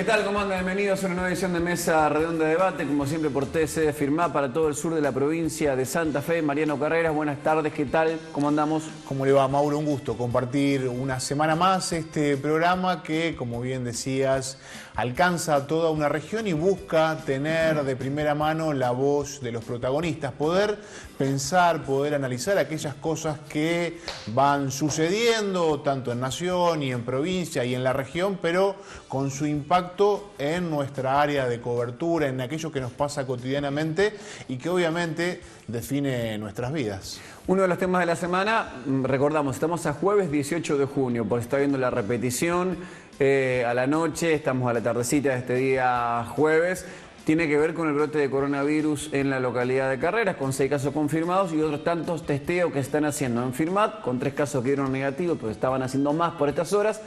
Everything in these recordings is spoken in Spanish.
tal? ¿Cómo andan? Bienvenidos a una nueva edición de Mesa Redonda de Debate, como siempre por TC Firmá para todo el sur de la provincia de Santa Fe. Mariano Carreras, buenas tardes, ¿qué tal? ¿Cómo andamos? ¿Cómo le va, Mauro? Un gusto compartir una semana más este programa que, como bien decías, alcanza a toda una región y busca tener de primera mano la voz de los protagonistas, poder pensar, poder analizar aquellas cosas que van sucediendo tanto en nación y en provincia y en la región, pero con su impacto en nuestra área de cobertura, en aquello que nos pasa cotidianamente y que obviamente define nuestras vidas. Uno de los temas de la semana, recordamos, estamos a jueves 18 de junio, porque está viendo la repetición a la noche, estamos a la tardecita de este día jueves. Tiene que ver con el brote de coronavirus en la localidad de Carreras, con 6 casos confirmados y otros tantos testeos que se están haciendo en Firmat, con 3 casos que dieron negativos, pero estaban haciendo más por estas horas.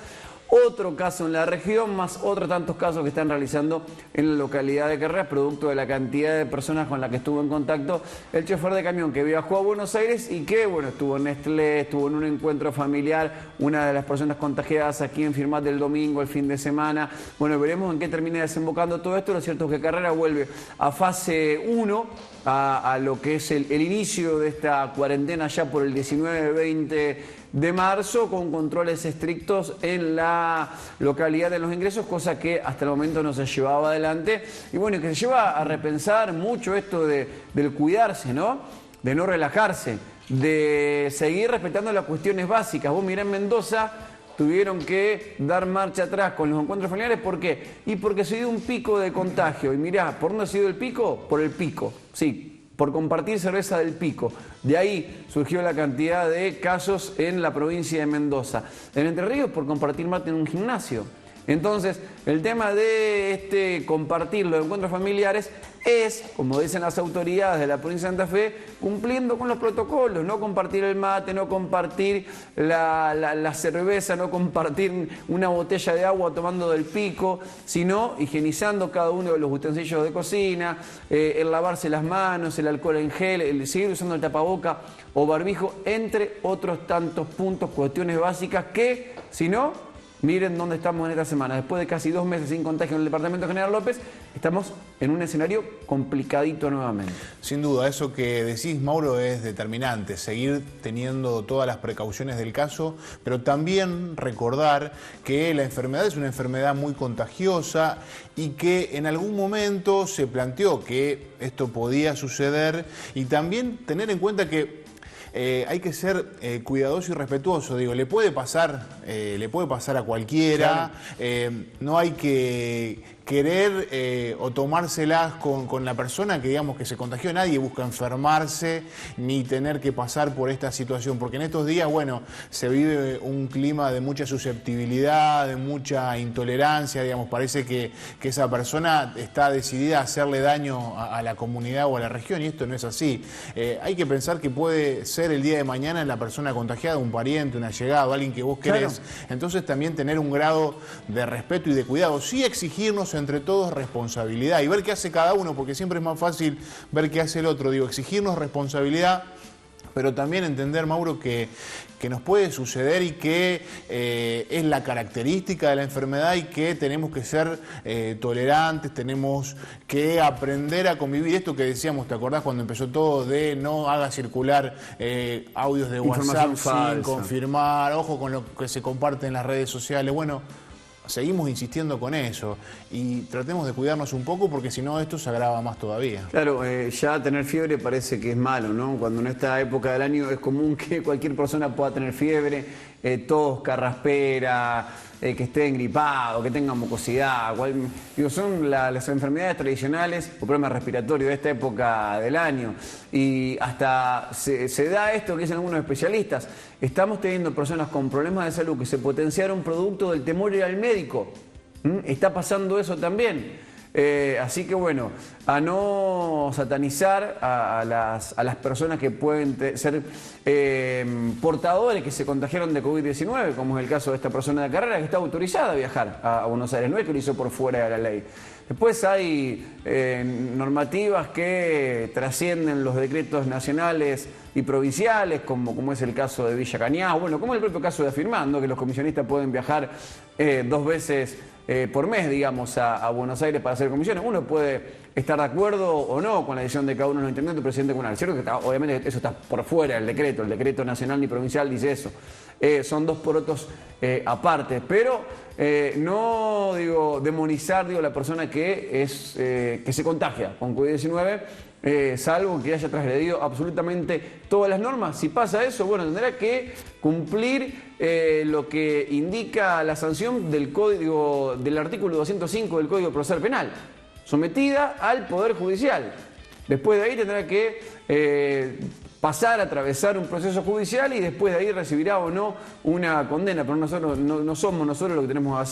Otro caso en la región, más otros tantos casos que están realizando en la localidad de Carreras, producto de la cantidad de personas con las que estuvo en contacto el chofer de camión que viajó a Buenos Aires y que, bueno, estuvo en Nestlé, estuvo en un encuentro familiar, una de las personas contagiadas aquí en Firmat del domingo, el fin de semana. Bueno, veremos en qué termina desembocando todo esto. Lo cierto es que Carreras vuelve a fase 1, a lo que es el inicio de esta cuarentena ya por el 19-20 de marzo, con controles estrictos en la localidad de los ingresos, cosa que hasta el momento no se llevaba adelante. Y bueno, que se lleva a repensar mucho esto del cuidarse, ¿no? De no relajarse, de seguir respetando las cuestiones básicas. Vos mirá en Mendoza, tuvieron que dar marcha atrás con los encuentros familiares. ¿Por qué? Y porque se dio un pico de contagio. Y mirá, ¿por dónde se dio el pico? Por el pico, sí. Por compartir cerveza del Pico. De ahí surgió la cantidad de casos en la provincia de Mendoza. En Entre Ríos, por compartir mate en un gimnasio. Entonces, el tema de compartir los encuentros familiares es, como dicen las autoridades de la provincia de Santa Fe, cumpliendo con los protocolos, no compartir el mate, no compartir la cerveza, no compartir una botella de agua tomando del Pico, sino higienizando cada uno de los utensilios de cocina, el lavarse las manos, el alcohol en gel, el seguir usando el tapaboca o barbijo, entre otros tantos puntos, cuestiones básicas que, si no, miren dónde estamos en esta semana. Después de casi 2 meses sin contagio en el departamento General López, estamos en un escenario complicadito nuevamente. Sin duda, eso que decís, Mauro, es determinante. Seguir teniendo todas las precauciones del caso, pero también recordar que la enfermedad es una enfermedad muy contagiosa y que en algún momento se planteó que esto podía suceder, y también tener en cuenta que hay que ser cuidadoso y respetuoso. Digo, le puede pasar a cualquiera. Claro. No hay que querer o tomárselas con la persona que, digamos, que se contagió. Nadie busca enfermarse ni tener que pasar por esta situación, porque en estos días, bueno, se vive un clima de mucha susceptibilidad, de mucha intolerancia, digamos. Parece que esa persona está decidida a hacerle daño a la comunidad o a la región, y esto no es así. Hay que pensar que puede ser el día de mañana la persona contagiada, un pariente, un allegado, alguien que vos querés. Claro. Entonces también tener un grado de respeto y de cuidado. Sí, exigirnos entre todos responsabilidad y ver qué hace cada uno, porque siempre es más fácil ver qué hace el otro. Digo, exigirnos responsabilidad, pero también entender, Mauro, que nos puede suceder y que es la característica de la enfermedad y que tenemos que ser tolerantes, tenemos que aprender a convivir. Esto que decíamos, ¿te acordás cuando empezó todo de no haga circular audios de WhatsApp sin confirmar, ojo con lo que se comparte en las redes sociales? Bueno, seguimos insistiendo con eso y tratemos de cuidarnos un poco, porque si no esto se agrava más todavía. Claro, ya tener fiebre parece que es malo, ¿no? Cuando en esta época del año es común que cualquier persona pueda tener fiebre, tos, carraspera, que esté engripado, que tenga mucosidad. Son las enfermedades tradicionales o problemas respiratorios de esta época del año. Y hasta se da esto que dicen algunos especialistas. Estamos teniendo personas con problemas de salud que se potenciaron producto del temor ir al médico. Está pasando eso también. Así que bueno, a no satanizar a las personas que pueden ser portadores, que se contagiaron de COVID-19, como es el caso de esta persona de Carrera que está autorizada a viajar a Buenos Aires, no es que lo hizo por fuera de la ley. Después hay normativas que trascienden los decretos nacionales y provinciales, como es el caso de Villa Cañas, bueno, como el propio caso de Afirmando, que los comisionistas pueden viajar 2 veces por mes, digamos, a Buenos Aires para hacer comisiones. Uno puede estar de acuerdo o no con la decisión de cada uno de los intendentes, presidente comunal. Es cierto que obviamente eso está por fuera del decreto, el decreto nacional ni provincial dice eso. Son dos porotos aparte, pero no digo demonizar la persona que se contagia con COVID-19, salvo que haya transgredido absolutamente todas las normas. Si pasa eso, bueno, tendrá que cumplir lo que indica la sanción del código, del artículo 205 del Código Procesal Penal, sometida al Poder Judicial. Después de ahí tendrá que pasar a atravesar un proceso judicial y después de ahí recibirá o no una condena, pero nosotros no somos nosotros lo que tenemos que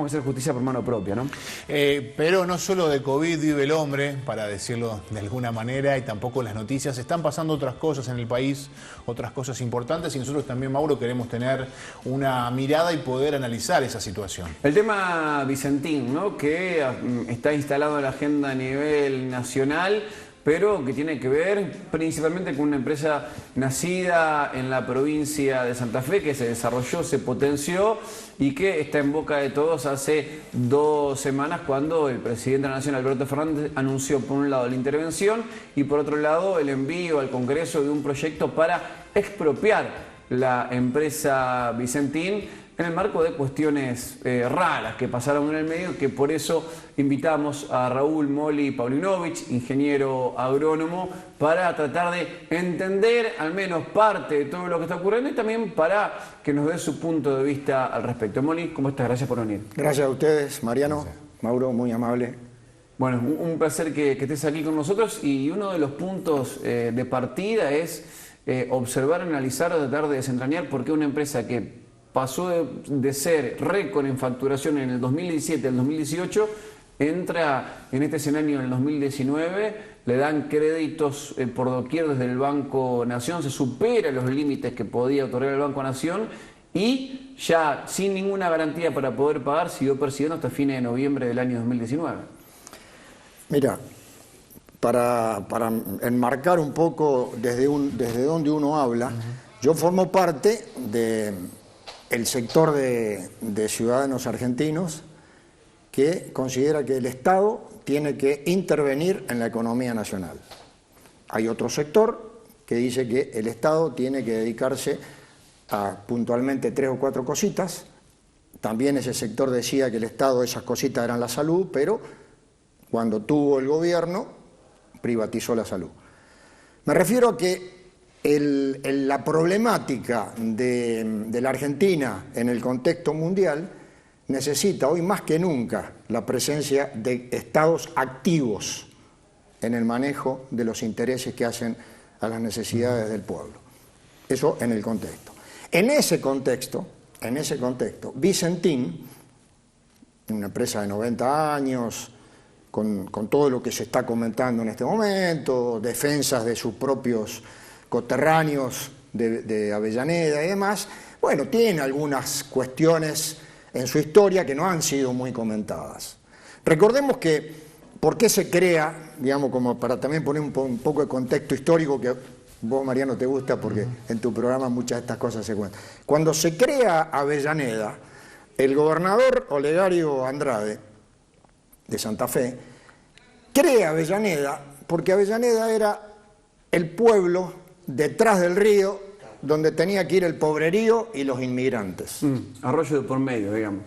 hacer, justicia por mano propia, ¿no? Pero no solo de COVID vive el hombre, para decirlo de alguna manera, y tampoco las noticias. Están pasando otras cosas en el país, otras cosas importantes, y nosotros también, Mauro, queremos tener una mirada y poder analizar esa situación. El tema Vicentín, ¿no?, que está instalado en la agenda a nivel nacional, pero que tiene que ver principalmente con una empresa nacida en la provincia de Santa Fe, que se desarrolló, se potenció y que está en boca de todos hace 2 semanas, cuando el presidente de la Nación, Alberto Fernández, anunció por un lado la intervención y por otro lado el envío al Congreso de un proyecto para expropiar la empresa Vicentín, en el marco de cuestiones raras que pasaron en el medio, que por eso invitamos a Raúl Moli Paulinovich, ingeniero agrónomo, para tratar de entender al menos parte de todo lo que está ocurriendo y también para que nos dé su punto de vista al respecto. Moli, ¿cómo estás? Gracias por venir. Gracias a ustedes, Mariano, Mauro, muy amable. Bueno, un placer que estés aquí con nosotros, y uno de los puntos de partida es observar, analizar, tratar de desentrañar por qué una empresa que pasó de ser récord en facturación en el 2017 al 2018, entra en este escenario en el 2019, le dan créditos por doquier desde el Banco Nación, se supera los límites que podía otorgar el Banco Nación y ya sin ninguna garantía para poder pagar siguió percibiendo hasta fines de noviembre del año 2019. Mira, para enmarcar un poco desde donde uno habla, yo formo parte del sector de ciudadanos argentinos que considera que el Estado tiene que intervenir en la economía nacional. Hay otro sector que dice que el Estado tiene que dedicarse a puntualmente 3 o 4 cositas. También ese sector decía que el Estado, esas cositas eran la salud, pero cuando tuvo el gobierno privatizó la salud. Me refiero a que la problemática de la Argentina en el contexto mundial necesita hoy más que nunca la presencia de estados activos en el manejo de los intereses que hacen a las necesidades del pueblo. Eso en el contexto. En ese contexto, Vicentín, una empresa de 90 años, con todo lo que se está comentando en este momento, defensas de sus propios coterráneos de Avellaneda y demás, bueno, tiene algunas cuestiones en su historia que no han sido muy comentadas. Recordemos que, ¿por qué se crea? Digamos, como para también poner un poco de contexto histórico, que vos, Mariano, te gusta porque en tu programa muchas de estas cosas se cuentan. Cuando se crea Avellaneda, el gobernador Olegario Andrade, de Santa Fe, crea Avellaneda porque Avellaneda era el pueblo detrás del río donde tenía que ir el pobrerío y los inmigrantes. Arroyo de por medio, digamos.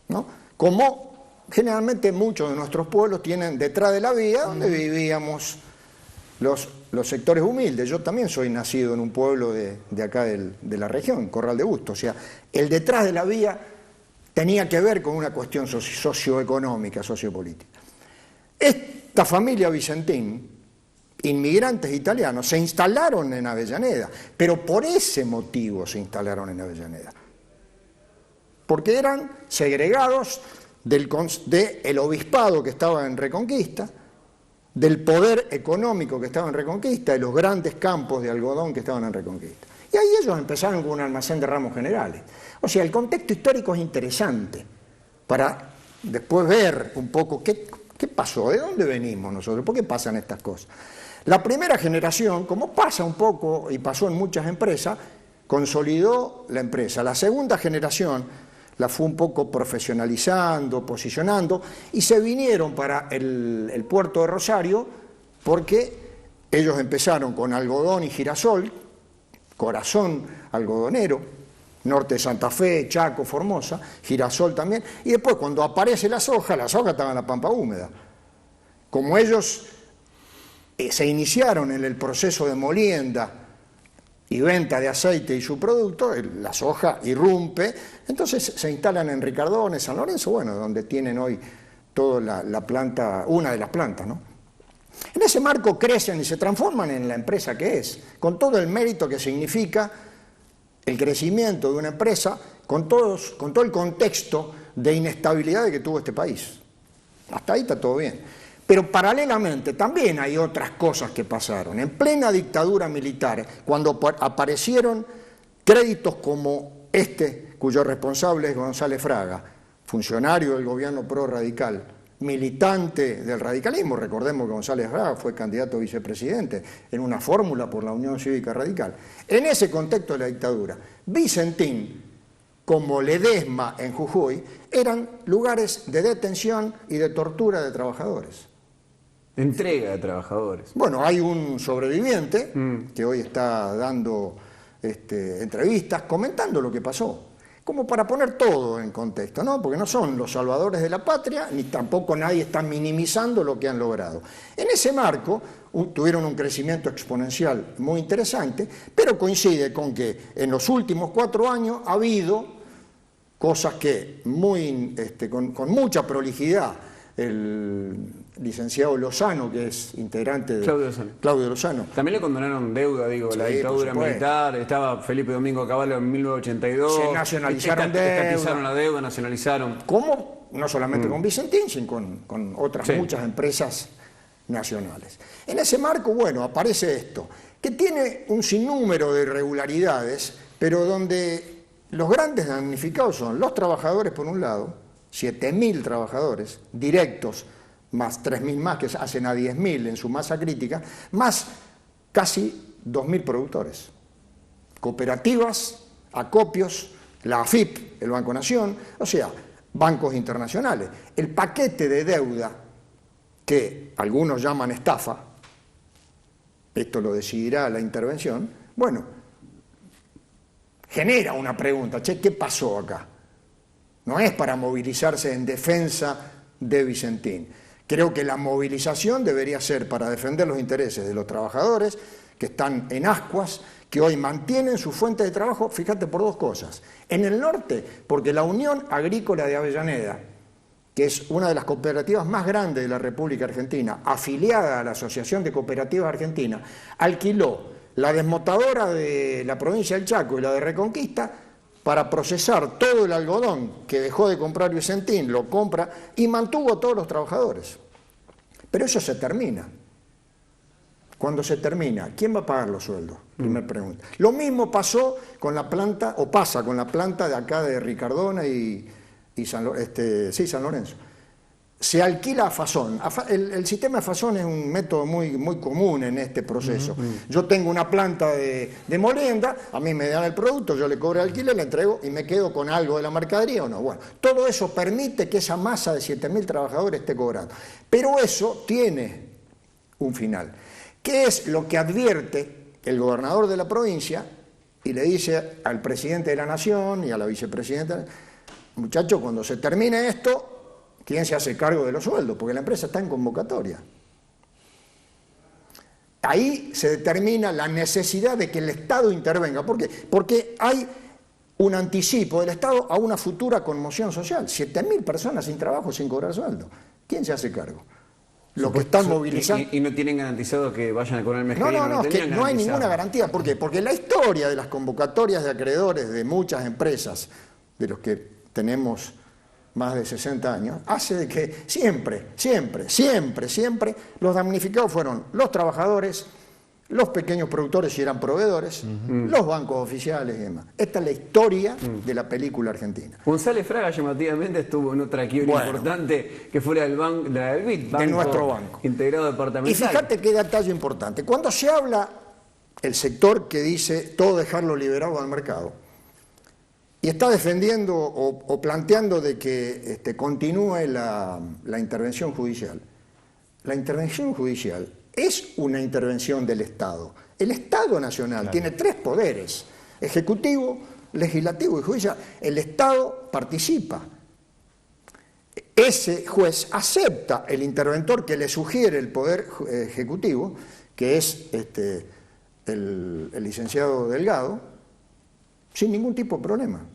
¿No? Como generalmente muchos de nuestros pueblos tienen detrás de la vía donde vivíamos los sectores humildes. Yo también soy nacido en un pueblo de acá de la región, Corral de Bustos. O sea, el detrás de la vía tenía que ver con una cuestión socioeconómica, sociopolítica. Esta familia Vicentín, inmigrantes italianos, se instalaron en Avellaneda, pero por ese motivo se instalaron en Avellaneda. Porque eran segregados del obispado que estaba en Reconquista, del poder económico que estaba en Reconquista, de los grandes campos de algodón que estaban en Reconquista. Y ahí ellos empezaron con un almacén de ramos generales. O sea, el contexto histórico es interesante para después ver un poco qué pasó, de dónde venimos nosotros, por qué pasan estas cosas. La primera generación, como pasa un poco y pasó en muchas empresas, consolidó la empresa. La segunda generación la fue un poco profesionalizando, posicionando, y se vinieron para el puerto de Rosario porque ellos empezaron con algodón y girasol, corazón algodonero, norte de Santa Fe, Chaco, Formosa, girasol también, y después cuando aparece la soja estaba en la pampa húmeda. Como ellos se iniciaron en el proceso de molienda y venta de aceite y su producto, la soja irrumpe, entonces se instalan en Ricardones, San Lorenzo, bueno, donde tienen hoy toda la planta, una de las plantas, ¿no? En ese marco crecen y se transforman en la empresa que es, con todo el mérito que significa el crecimiento de una empresa, con todo el contexto de inestabilidad que tuvo este país. Hasta ahí está todo bien. Pero paralelamente también hay otras cosas que pasaron. En plena dictadura militar, cuando aparecieron créditos como este, cuyo responsable es González Fraga, funcionario del gobierno pro-radical, militante del radicalismo, recordemos que González Fraga fue candidato a vicepresidente en una fórmula por la Unión Cívica Radical. En ese contexto de la dictadura, Vicentín, como Ledesma en Jujuy, eran lugares de detención y de tortura de trabajadores. Entrega de trabajadores. Bueno, hay un sobreviviente que hoy está dando entrevistas comentando lo que pasó, como para poner todo en contexto, ¿no? Porque no son los salvadores de la patria, ni tampoco nadie está minimizando lo que han logrado. En ese marco tuvieron un crecimiento exponencial muy interesante, pero coincide con que en los últimos 4 años ha habido cosas que con mucha prolijidad el licenciado Lozano, que es integrante de Claudio Lozano. También le condonaron deuda, la dictadura militar, estaba Felipe Domingo Cavallo en 1982. Se nacionalizaron estatizaron la deuda, nacionalizaron. ¿Cómo? No solamente con Vicentín, sino con otras muchas empresas nacionales. En ese marco, bueno, aparece esto, que tiene un sinnúmero de irregularidades, pero donde los grandes damnificados son los trabajadores por un lado, 7.000 trabajadores directos, más 3.000 más que hacen a 10.000 en su masa crítica, más casi 2.000 productores. Cooperativas, acopios, la AFIP, el Banco Nación, o sea, bancos internacionales. El paquete de deuda que algunos llaman estafa, esto lo decidirá la intervención, bueno, genera una pregunta, ¿qué pasó acá? No es para movilizarse en defensa de Vicentín. Creo que la movilización debería ser para defender los intereses de los trabajadores que están en ascuas, que hoy mantienen su fuente de trabajo, fíjate, por 2 cosas. En el norte, porque la Unión Agrícola de Avellaneda, que es una de las cooperativas más grandes de la República Argentina, afiliada a la Asociación de Cooperativas Argentina, alquiló la desmotadora de la provincia del Chaco y la de Reconquista para procesar todo el algodón que dejó de comprar Vicentín, lo compra y mantuvo a todos los trabajadores. Pero eso se termina. Cuando se termina, ¿quién va a pagar los sueldos? Primera pregunta. Lo mismo pasó con la planta, o pasa con la planta de acá de Ricardona y San Lorenzo. Se alquila a Fasón. El sistema de Fasón es un método muy, muy común en este proceso. Yo tengo una planta de molienda, a mí me dan el producto, yo le cobro el alquiler, le entrego y me quedo con algo de la mercadería o no. Bueno, todo eso permite que esa masa de 7.000 trabajadores esté cobrando. Pero eso tiene un final. ¿Qué es lo que advierte el gobernador de la provincia y le dice al presidente de la Nación y a la vicepresidenta? Muchachos, cuando se termine esto, ¿quién se hace cargo de los sueldos? Porque la empresa está en convocatoria. Ahí se determina la necesidad de que el Estado intervenga. ¿Por qué? Porque hay un anticipo del Estado a una futura conmoción social. 7.000 personas sin trabajo, sin cobrar sueldo. ¿Quién se hace cargo? Lo que están movilizando. ¿Y no tienen garantizado que vayan a cobrar el mes que viene? No, es que no hay ninguna garantía. ¿Por qué? Porque la historia de las convocatorias de acreedores de muchas empresas, de los que tenemos más de 60 años, hace de que siempre los damnificados fueron los trabajadores, los pequeños productores si eran proveedores, los bancos oficiales y demás. Esta es la historia de la película argentina. González Fraga llamativamente estuvo en otra quiebra importante que fue la del BID, de nuestro banco. Integrado departamental. Y fíjate qué detalle importante. Cuando se habla el sector que dice todo dejarlo liberado al mercado, y está defendiendo o planteando de que continúe la intervención judicial. La intervención judicial es una intervención del Estado. El Estado Nacional tiene 3 poderes: ejecutivo, legislativo y judicial. El Estado participa. Ese juez acepta el interventor que le sugiere el Poder Ejecutivo, que es el licenciado Delgado, sin ningún tipo de problema.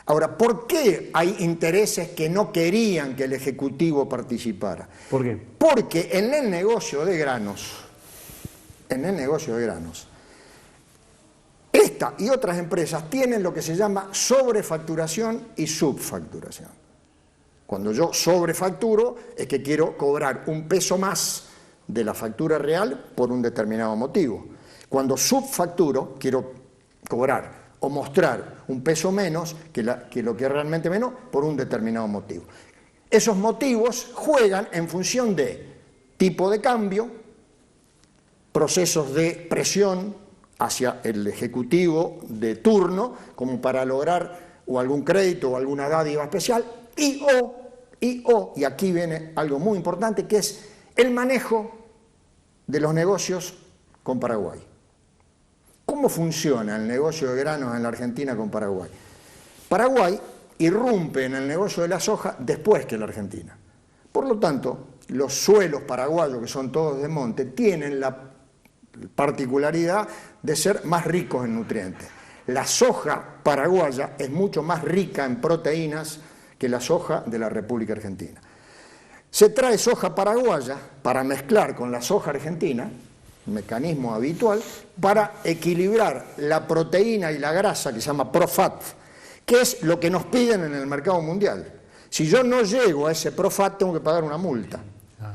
Ahora, ¿por qué hay intereses que no querían que el Ejecutivo participara? ¿Por qué? Porque en el negocio de granos, esta y otras empresas tienen lo que se llama sobrefacturación y subfacturación. Cuando yo sobrefacturo es que quiero cobrar un peso más de la factura real por un determinado motivo. Cuando subfacturo, quiero cobrar o mostrar un peso menos que lo que es realmente menos por un determinado motivo. Esos motivos juegan en función de tipo de cambio, procesos de presión hacia el ejecutivo de turno, como para lograr o algún crédito o alguna dádiva especial, y aquí viene algo muy importante, que es el manejo de los negocios con Paraguay. ¿Cómo funciona el negocio de granos en la Argentina con Paraguay? Paraguay irrumpe en el negocio de la soja después que la Argentina. Por lo tanto, los suelos paraguayos, que son todos de monte, tienen la particularidad de ser más ricos en nutrientes. La soja paraguaya es mucho más rica en proteínas que la soja de la República Argentina. Se trae soja paraguaya para mezclar con la soja argentina, un mecanismo habitual, para equilibrar la proteína y la grasa, que se llama Profat, que es lo que nos piden en el mercado mundial. Si yo no llego a ese Profat, tengo que pagar una multa.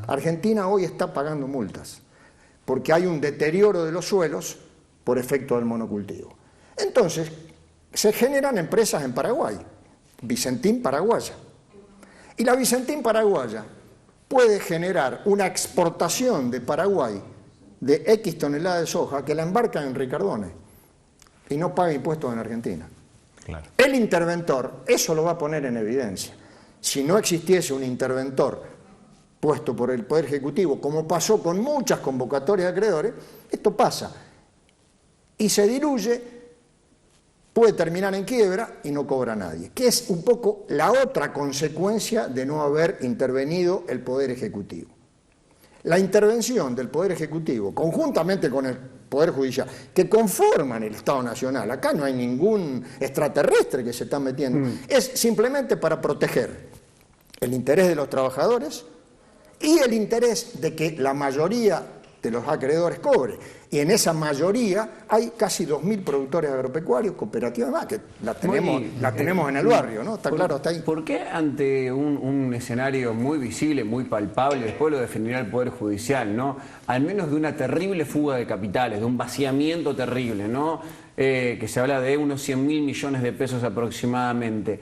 Argentina hoy está pagando multas, porque hay un deterioro de los suelos por efecto del monocultivo. Entonces, se generan empresas en Paraguay, Vicentín Paraguaya. Y la Vicentín Paraguaya puede generar una exportación de Paraguay de X toneladas de soja que la embarcan en Ricardones y no paga impuestos en Argentina. Claro. El interventor, eso lo va a poner en evidencia. Si no existiese un interventor puesto por el Poder Ejecutivo, como pasó con muchas convocatorias de acreedores, esto pasa y se diluye, puede terminar en quiebra y no cobra nadie, que es un poco la otra consecuencia de no haber intervenido el Poder Ejecutivo. La intervención del Poder Ejecutivo, conjuntamente con el Poder Judicial, que conforman el Estado Nacional, acá no hay ningún extraterrestre que se está metiendo, es simplemente para proteger el interés de los trabajadores y el interés de que la mayoría de los acreedores cobre. Y en esa mayoría hay casi 2.000 productores agropecuarios, cooperativas más, que la tenemos en el barrio, ¿no? Está claro, está ahí. ¿Por qué ante un escenario muy visible, muy palpable, después lo definirá el Poder Judicial, ¿no? Al menos de una terrible fuga de capitales, de un vaciamiento terrible, ¿no? Que se habla de unos 100.000 millones de pesos aproximadamente.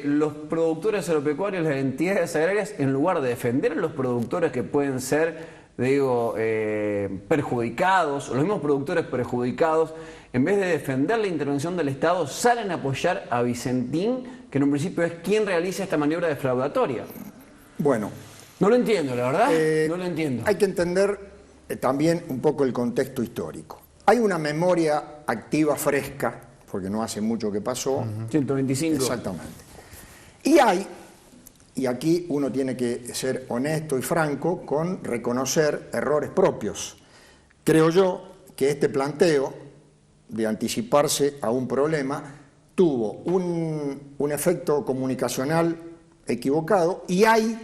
Los productores agropecuarios, las entidades agrarias, en lugar de defender a los productores que pueden ser, perjudicados, los mismos productores perjudicados, en vez de defender la intervención del Estado, salen a apoyar a Vicentín, que en un principio es quien realiza esta maniobra defraudatoria. Bueno. No lo entiendo, la verdad, no lo entiendo. Hay que entender también un poco el contexto histórico. Hay una memoria activa fresca, porque no hace mucho que pasó. 125. Exactamente. Y aquí uno tiene que ser honesto y franco con reconocer errores propios. Creo yo que este planteo de anticiparse a un problema tuvo un efecto comunicacional equivocado y hay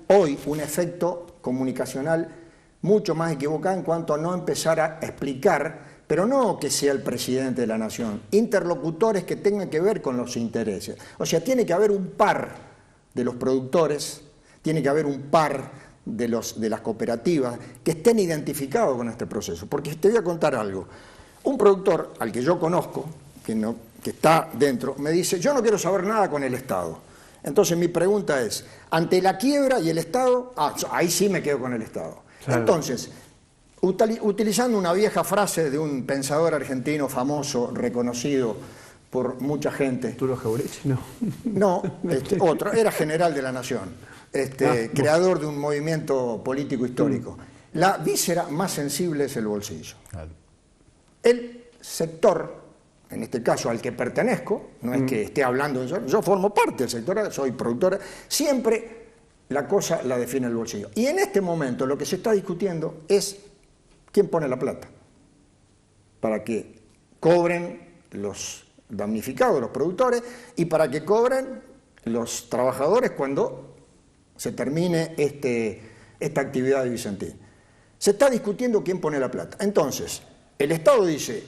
hoy un efecto comunicacional mucho más equivocado en cuanto a no empezar a explicar, pero no que sea el presidente de la nación, interlocutores que tengan que ver con los intereses. O sea, tiene que haber un par de los productores, tiene que haber un par de las cooperativas que estén identificados con este proceso. Porque te voy a contar algo. Un productor al que yo conozco, que está dentro, me dice, yo no quiero saber nada con el Estado. Entonces mi pregunta es, ante la quiebra y el Estado, ahí sí me quedo con el Estado. Claro. Entonces, utilizando una vieja frase de un pensador argentino famoso, reconocido por mucha gente. ¿Arturo Jauretche? No. No, otro, era general de la Nación, creador de un movimiento político histórico. La víscera más sensible es el bolsillo. Claro. El sector, en este caso al que pertenezco, no es que esté hablando, yo formo parte del sector, soy productora, siempre la cosa la define el bolsillo. Y en este momento lo que se está discutiendo es quién pone la plata para que cobren los damnificados, los productores, y para que cobren los trabajadores cuando se termine esta actividad de Vicentín. Se está discutiendo quién pone la plata. Entonces, el Estado dice,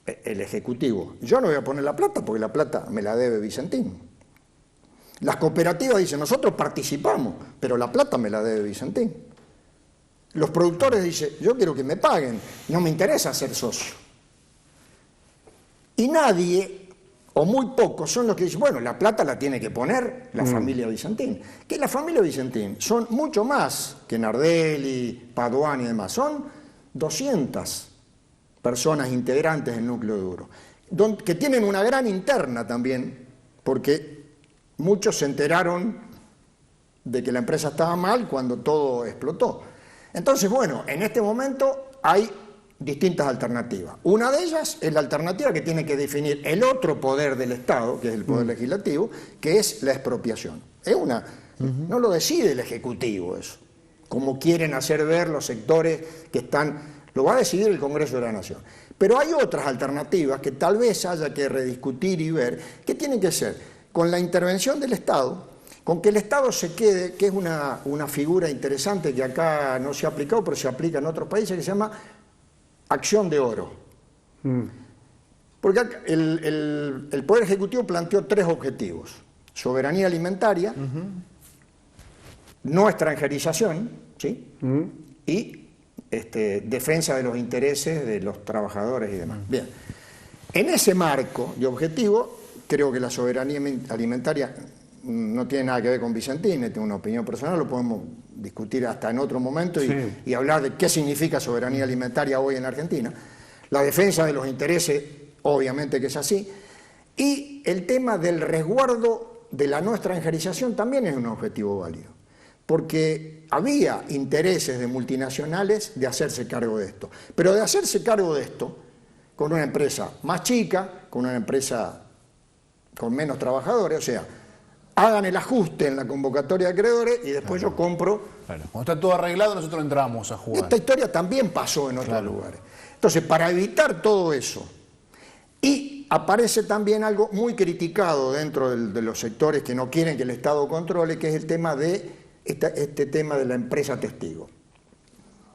el Ejecutivo, yo no voy a poner la plata porque la plata me la debe Vicentín. Las cooperativas dicen, nosotros participamos, pero la plata me la debe Vicentín. Los productores dicen, yo quiero que me paguen, no me interesa ser socio. Y nadie, o muy pocos, son los que dicen, bueno, la plata la tiene que poner la familia Vicentín. Que la familia Vicentín son mucho más que Nardelli, Padoan y demás. Son 200 personas integrantes del núcleo duro, que tienen una gran interna también, porque muchos se enteraron de que la empresa estaba mal cuando todo explotó. Entonces, bueno, en este momento hay distintas alternativas. Una de ellas es la alternativa que tiene que definir el otro poder del Estado, que es el poder legislativo, que es la expropiación. No lo decide el Ejecutivo eso, como quieren hacer ver los sectores que están, lo va a decidir el Congreso de la Nación. Pero hay otras alternativas que tal vez haya que rediscutir y ver, que tienen que ser con la intervención del Estado, con que el Estado se quede, que es una figura interesante que acá no se ha aplicado, pero se aplica en otros países, que se llama acción de oro. Porque el Poder Ejecutivo planteó 3 objetivos: soberanía alimentaria, no extranjerización, ¿sí? Y defensa de los intereses de los trabajadores y demás. Bien, en ese marco de objetivo, creo que la soberanía alimentaria no tiene nada que ver con Vicentín, tengo una opinión personal, lo podemos discutir hasta en otro momento y hablar de qué significa soberanía alimentaria hoy en Argentina. La defensa de los intereses, obviamente que es así, y el tema del resguardo de la no extranjerización también es un objetivo válido, porque había intereses de multinacionales de hacerse cargo de esto, pero de hacerse cargo de esto con una empresa más chica, con una empresa con menos trabajadores, o sea, hagan el ajuste en la convocatoria de acreedores y después yo compro. Claro. Cuando está todo arreglado, nosotros entramos a jugar. Esta historia también pasó en otros lugares. Entonces, para evitar todo eso, y aparece también algo muy criticado dentro de los sectores que no quieren que el Estado controle, que es el tema de este tema de la empresa testigo.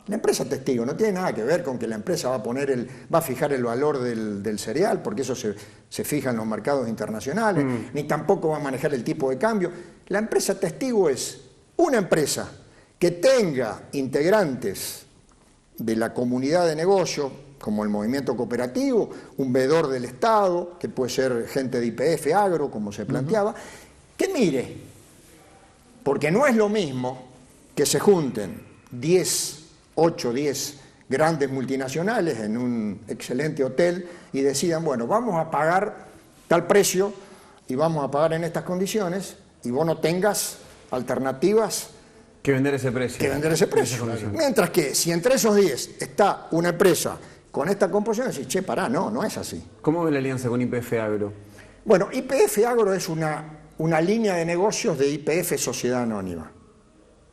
La empresa testigo no tiene nada que ver con que la empresa va a fijar el valor del cereal, porque eso se fija en los mercados internacionales, ni tampoco va a manejar el tipo de cambio. La empresa testigo es una empresa que tenga integrantes de la comunidad de negocio, como el movimiento cooperativo, un veedor del Estado, que puede ser gente de YPF, agro, como se planteaba, que mire, porque no es lo mismo que se junten 8 o 10 grandes multinacionales en un excelente hotel y decidan, bueno, vamos a pagar tal precio y vamos a pagar en estas condiciones, y vos no tengas alternativas que vender ese precio. Mientras que si entre esos 10 está una empresa con esta composición, decís, che, pará, no es así. ¿Cómo ve la alianza con YPF Agro? Bueno, YPF Agro es una línea de negocios de YPF Sociedad Anónima,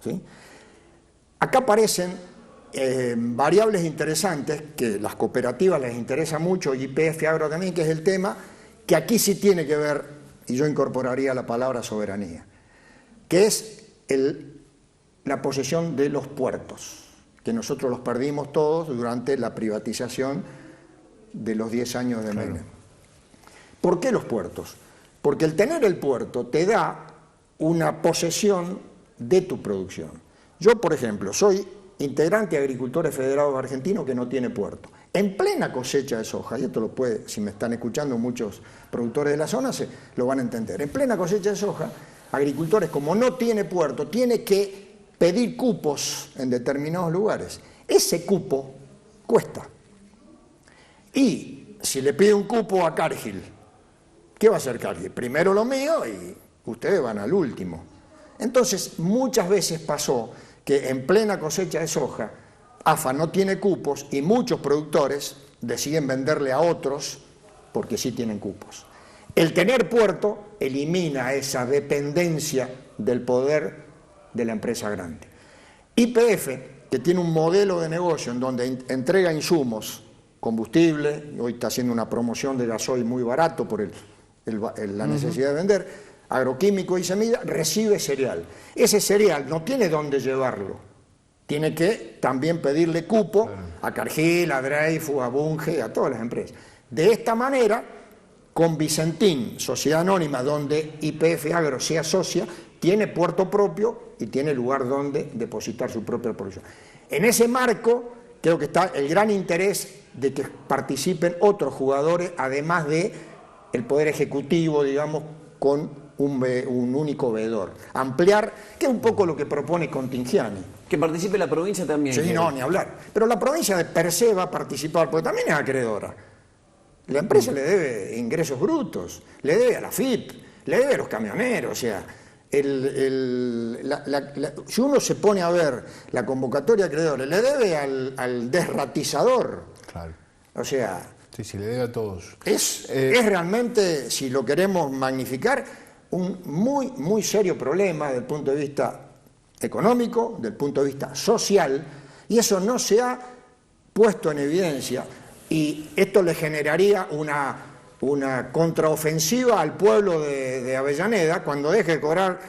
¿sí? Acá aparecen variables interesantes que las cooperativas les interesa mucho, y YPF Agro también, que es el tema que aquí sí tiene que ver, y yo incorporaría la palabra soberanía, que es la posesión de los puertos, que nosotros los perdimos todos durante la privatización de los 10 años de Menem. ¿Por qué los puertos? Porque el tener el puerto te da una posesión de tu producción. Yo, por ejemplo, soy integrante de Agricultores Federados Argentinos que no tiene puerto. En plena cosecha de soja, y esto lo puede, si me están escuchando muchos productores de la zona, lo van a entender. En plena cosecha de soja, agricultores, como no tiene puerto, tiene que pedir cupos en determinados lugares. Ese cupo cuesta. Y si le pide un cupo a Cargill ¿qué va a hacer Cargill? Primero lo mío y ustedes van al último. Entonces, muchas veces pasó que en plena cosecha de soja, AFA no tiene cupos y muchos productores deciden venderle a otros porque sí tienen cupos. El tener puerto elimina esa dependencia del poder de la empresa grande. YPF, que tiene un modelo de negocio en donde entrega insumos, combustible, hoy está haciendo una promoción de gasoil muy barato por la necesidad de vender, agroquímico y semilla, recibe cereal. Ese cereal no tiene dónde llevarlo, tiene que también pedirle cupo a Cargill, a Dreyfus, a Bunge, a todas las empresas. De esta manera, con Vicentín, sociedad anónima, donde YPF Agro se asocia, tiene puerto propio y tiene lugar donde depositar su propia producción. En ese marco, creo que está el gran interés de que participen otros jugadores, además de el Poder Ejecutivo, digamos, con un único veedor. Ampliar, que es un poco lo que propone Contingiani. Que participe la provincia también. Sí, no, ni hablar. Pero la provincia de per se va a participar, porque también es acreedora. La empresa le debe ingresos brutos, le debe a la FIP, le debe a los camioneros, o sea, si uno se pone a ver la convocatoria de acreedores, le debe al desratizador. Claro. O sea, sí, le debe a todos. Es realmente, si lo queremos magnificar, un muy serio problema desde el punto de vista económico, desde el punto de vista social, y eso no se ha puesto en evidencia, y esto le generaría una contraofensiva al pueblo de Avellaneda cuando deje de cobrar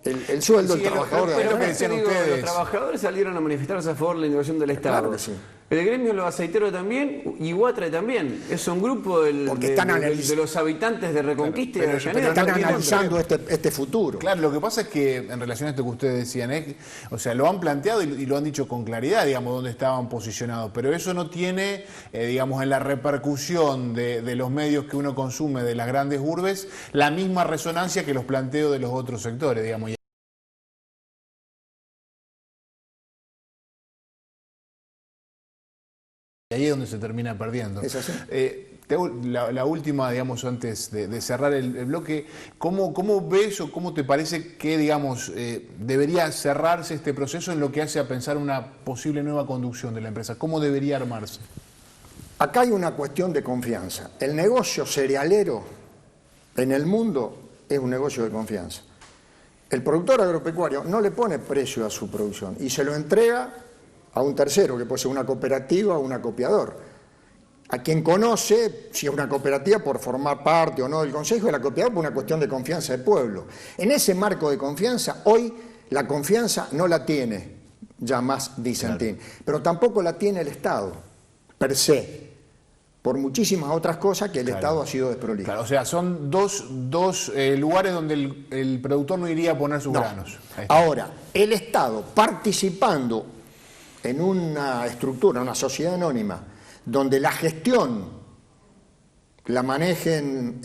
el sueldo del trabajador de Avellaneda. Los trabajadores salieron a manifestarse a favor de la intervención del Estado. Claro que sí. El gremio de los aceiteros también, y Guatra también. Es un grupo de los habitantes de Reconquista y de Avellaneda. Están analizando este futuro. Claro, lo que pasa es que en relación a esto que ustedes decían, o sea, lo han planteado y lo han dicho con claridad, digamos, dónde estaban posicionados, pero eso no tiene, digamos, en la repercusión de los medios que uno consume de las grandes urbes, la misma resonancia que los planteos de los otros sectores, digamos. Y ahí es donde se termina perdiendo. ¿Es así? La última, digamos, antes de cerrar el bloque, ¿cómo ves o cómo te parece que, digamos, debería cerrarse este proceso en lo que hace a pensar una posible nueva conducción de la empresa? ¿Cómo debería armarse? Acá hay una cuestión de confianza. El negocio cerealero en el mundo es un negocio de confianza. El productor agropecuario no le pone precio a su producción y se lo entrega a un tercero, que puede ser una cooperativa o un acopiador. A quien conoce, si es una cooperativa, por formar parte o no del consejo, y la cooperativa por una cuestión de confianza del pueblo. En ese marco de confianza, hoy la confianza no la tiene ya más Vicentín, claro, pero tampoco la tiene el Estado, per se, por muchísimas otras cosas que el Estado ha sido desprolijo. Claro, o sea, son dos lugares donde el productor no iría a poner sus granos. Ahora, el Estado participando en una estructura, una sociedad anónima, donde la gestión la manejen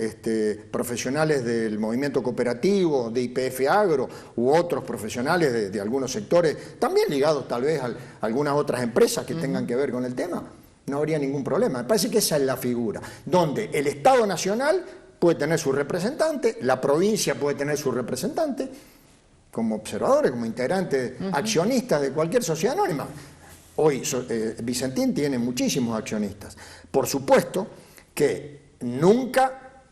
profesionales del movimiento cooperativo, de YPF Agro, u otros profesionales de algunos sectores, también ligados tal vez a algunas otras empresas que tengan que ver con el tema, no habría ningún problema. Me parece que esa es la figura, donde el Estado Nacional puede tener su representante, la provincia puede tener su representante, como observadores, como integrantes, accionistas de cualquier sociedad anónima. Hoy Vicentín tiene muchísimos accionistas. Por supuesto que nunca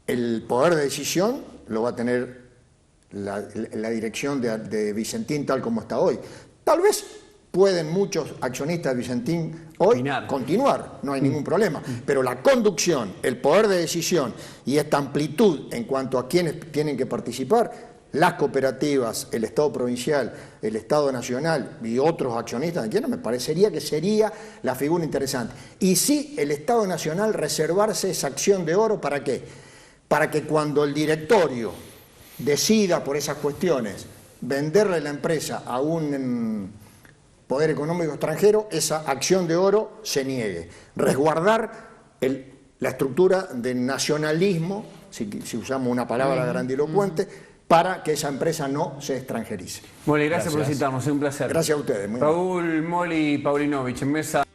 el poder de decisión lo va a tener la dirección de Vicentín tal como está hoy. Tal vez pueden muchos accionistas de Vicentín hoy continuar, no hay ningún problema, pero la conducción, el poder de decisión y esta amplitud en cuanto a quienes tienen que participar, las cooperativas, el Estado provincial, el Estado nacional y otros accionistas, me parecería que sería la figura interesante. Y sí, el Estado nacional reservarse esa acción de oro, ¿para qué? Para que cuando el directorio decida por esas cuestiones venderle la empresa a un poder económico extranjero, esa acción de oro se niegue. Resguardar la estructura de nacionalismo, si usamos una palabra grandilocuente, para que esa empresa no se extranjerice. Moli, gracias por visitarnos, es un placer. Gracias a ustedes. Raúl Moli Paulinovich, en mesa.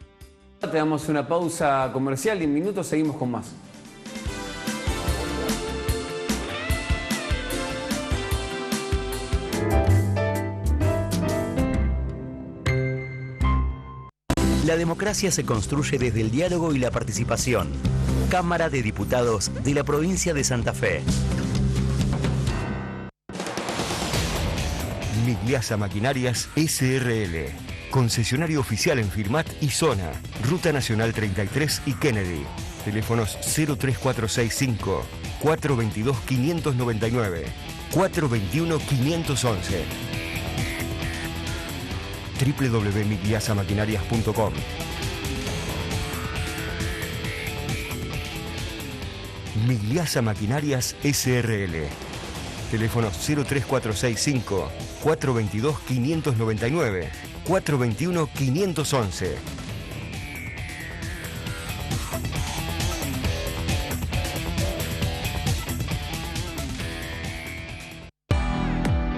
Te damos una pausa comercial y en minutos seguimos con más. La democracia se construye desde el diálogo y la participación. Cámara de Diputados de la provincia de Santa Fe. Migliasa Maquinarias S.R.L. Concesionario oficial en Firmat y Zona. Ruta Nacional 33 y Kennedy. Teléfonos 03465 422 599 421 511. www.migliasamaquinarias.com. Migliasa Maquinarias S.R.L. Teléfonos 03465 422 599 421 511.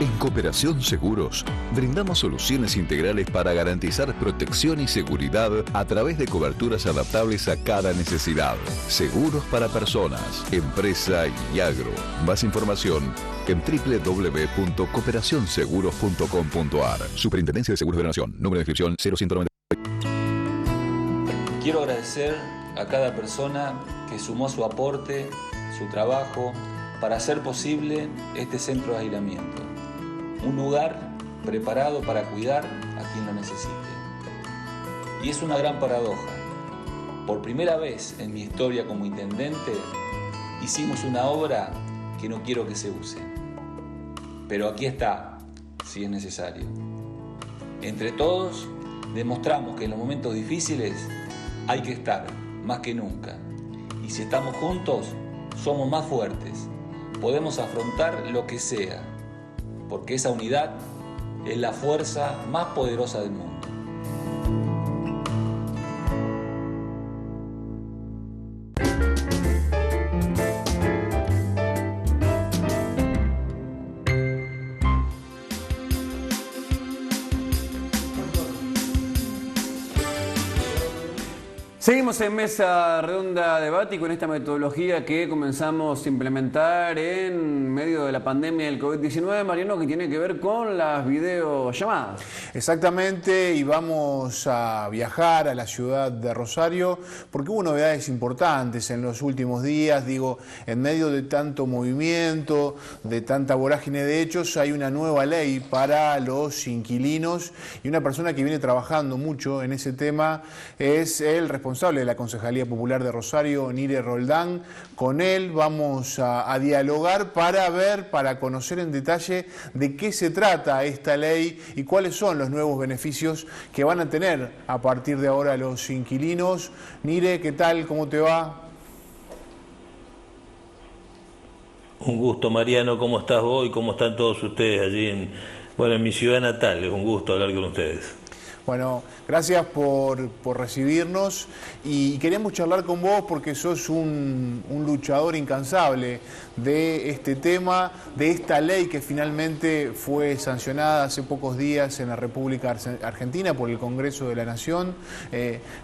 En Cooperación Seguros, brindamos soluciones integrales para garantizar protección y seguridad a través de coberturas adaptables a cada necesidad. Seguros para personas, empresa y agro. Más información en www.cooperacionseguros.com.ar. Superintendencia de Seguros de la Nación. Número de inscripción 0190. Quiero agradecer a cada persona que sumó su aporte, su trabajo, para hacer posible este centro de aislamiento. Un lugar preparado para cuidar a quien lo necesite. Y es una gran paradoja. Por primera vez en mi historia como intendente, hicimos una obra que no quiero que se use. Pero aquí está, si es necesario. Entre todos, demostramos que en los momentos difíciles hay que estar más que nunca. Y si estamos juntos, somos más fuertes. Podemos afrontar lo que sea, porque esa unidad es la fuerza más poderosa del mundo. Seguimos en Mesa Redonda Debate y con esta metodología que comenzamos a implementar en medio de la pandemia del COVID-19, Mariano, que tiene que ver con las videollamadas. Exactamente, y vamos a viajar a la ciudad de Rosario porque hubo novedades importantes en los últimos días. Digo, en medio de tanto movimiento, de tanta vorágine de hechos, hay una nueva ley para los inquilinos y una persona que viene trabajando mucho en ese tema es el responsable de la Concejalía Popular de Rosario, Nire Roldán. Con él vamos a dialogar para conocer en detalle de qué se trata esta ley y cuáles son los nuevos beneficios que van a tener a partir de ahora los inquilinos. Nire, ¿qué tal? ¿Cómo te va? Un gusto, Mariano. ¿Cómo estás vos y cómo están todos ustedes allí en mi ciudad natal? Es un gusto hablar con ustedes. Bueno, gracias por recibirnos y queríamos charlar con vos porque sos un luchador incansable de este tema, de esta ley que finalmente fue sancionada hace pocos días en la República Argentina por el Congreso de la Nación.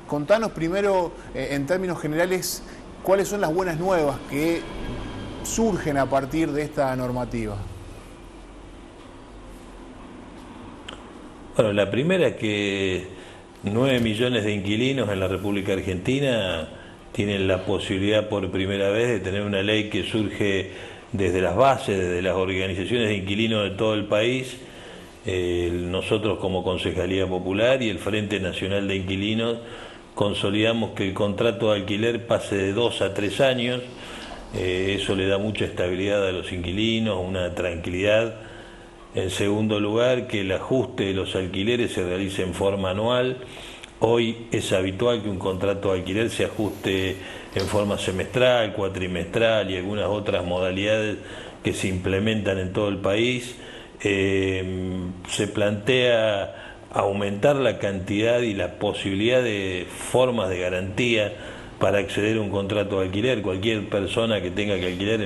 Contanos primero, en términos generales, cuáles son las buenas nuevas que surgen a partir de esta normativa. Bueno, la primera es que 9 millones de inquilinos en la República Argentina tienen la posibilidad por primera vez de tener una ley que surge desde las bases, desde las organizaciones de inquilinos de todo el país. Nosotros como Concejalía Popular y el Frente Nacional de Inquilinos consolidamos que el contrato de alquiler pase de 2 a 3 años. Eso le da mucha estabilidad a los inquilinos, una tranquilidad. En segundo lugar, que el ajuste de los alquileres se realice en forma anual. Hoy es habitual que un contrato de alquiler se ajuste en forma semestral, cuatrimestral y algunas otras modalidades que se implementan en todo el país. Se plantea aumentar la cantidad y la posibilidad de formas de garantía para acceder a un contrato de alquiler. Cualquier persona que tenga que alquilar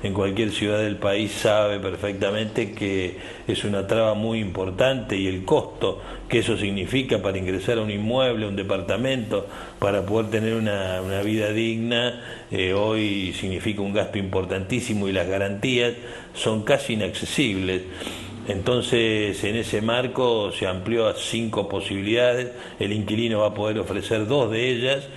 en cualquier ciudad del país sabe perfectamente que es una traba muy importante y el costo que eso significa para ingresar a un inmueble, a un departamento, para poder tener una vida digna, hoy significa un gasto importantísimo y las garantías son casi inaccesibles. Entonces, en ese marco se amplió a 5 posibilidades, el inquilino va a poder ofrecer 2 de ellas,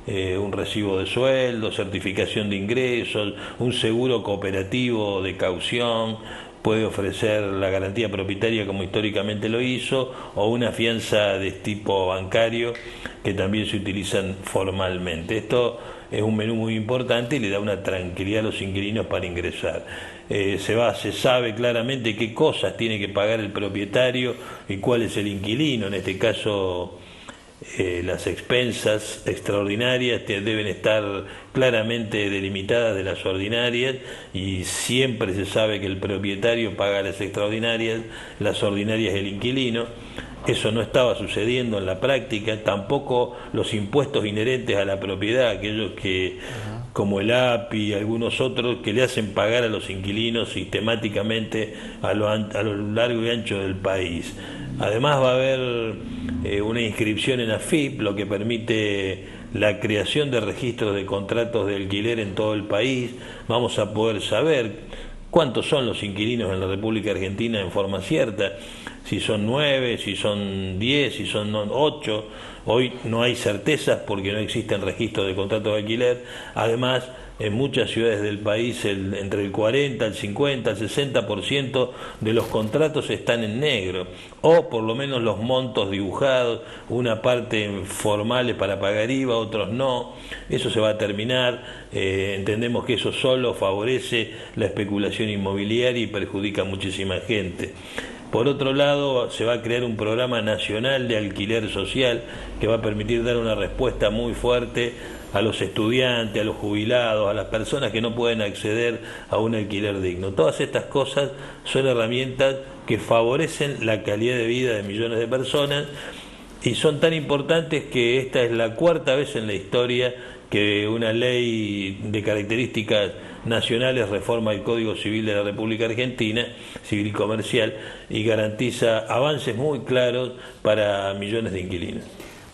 un recibo de sueldo, certificación de ingresos, un seguro cooperativo de caución, puede ofrecer la garantía propietaria como históricamente lo hizo, o una fianza de tipo bancario que también se utilizan formalmente. Esto es un menú muy importante y le da una tranquilidad a los inquilinos para ingresar. Se sabe claramente qué cosas tiene que pagar el propietario y cuál es el inquilino. En este caso, las expensas extraordinarias deben estar claramente delimitadas de las ordinarias, y siempre se sabe que el propietario paga las extraordinarias, las ordinarias el inquilino. Eso no estaba sucediendo en la práctica, tampoco los impuestos inherentes a la propiedad, aquellos que, como el API y algunos otros, que le hacen pagar a los inquilinos sistemáticamente a lo largo y ancho del país. Además va a haber una inscripción en AFIP, lo que permite la creación de registros de contratos de alquiler en todo el país. Vamos a poder saber cuántos son los inquilinos en la República Argentina en forma cierta, si son 9, si son 10, si son 8. Hoy no hay certezas porque no existen registros de contratos de alquiler. Además, en muchas ciudades del país entre el 40, el 50, el 60% de los contratos están en negro, o por lo menos los montos dibujados, una parte formales para pagar IVA, otros no. Eso se va a terminar. Entendemos que eso solo favorece la especulación inmobiliaria y perjudica a muchísima gente. Por otro lado, se va a crear un programa nacional de alquiler social que va a permitir dar una respuesta muy fuerte a los estudiantes, a los jubilados, a las personas que no pueden acceder a un alquiler digno. Todas estas cosas son herramientas que favorecen la calidad de vida de millones de personas, y son tan importantes que esta es la 4ª vez en la historia que una ley de características nacionales reforma el Código Civil de la República Argentina, civil y comercial, y garantiza avances muy claros para millones de inquilinos.